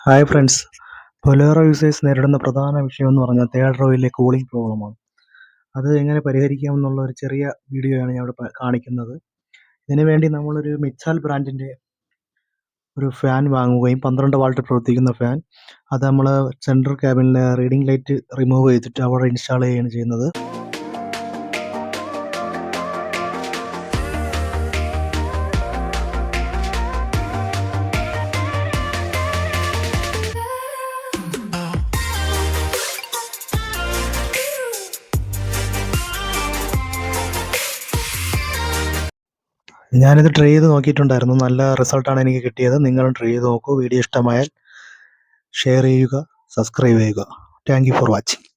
Hi friends. Bolero users നേരിടുന്ന പ്രധാന വിഷയമെന്ന് പറഞ്ഞാൽ തേർഡ് റോയിലെ കൂളിംഗ് പ്രോബ്ലമാണ്. അത് എങ്ങനെ പരിഹരിക്കാമെന്നുള്ള ഒരു ചെറിയ വീഡിയോയാണ് ഞാൻ ഇവിടെ കാണിക്കുന്നത്. ഇതിനു വേണ്ടി നമ്മളൊരു മിറ്റ്സാൽ ബ്രാൻഡിൻ്റെ ഒരു ഫാൻ വാങ്ങുകയും 12 വാൾട്ട് പ്രവർത്തിക്കുന്ന ഫാൻ അത് നമ്മൾ സെൻട്രൽ ക്യാബിനിലെ റീഡിംഗ് ലൈറ്റ് റിമൂവ് ചെയ്തിട്ട് അവിടെ ഇൻസ്റ്റാൾ ചെയ്യുകയാണ് ചെയ്യുന്നത്. ഞാനിത് ട്രൈ ചെയ്ത് നോക്കിയിട്ടുണ്ടായിരുന്നു. നല്ല റിസൾട്ടാണ് എനിക്ക് കിട്ടിയത്. നിങ്ങളും ട്രൈ ചെയ്ത് നോക്കൂ. വീഡിയോ ഇഷ്ടമായാൽ ഷെയർ ചെയ്യുക, സബ്സ്ക്രൈബ് ചെയ്യുക. Thank you for watching.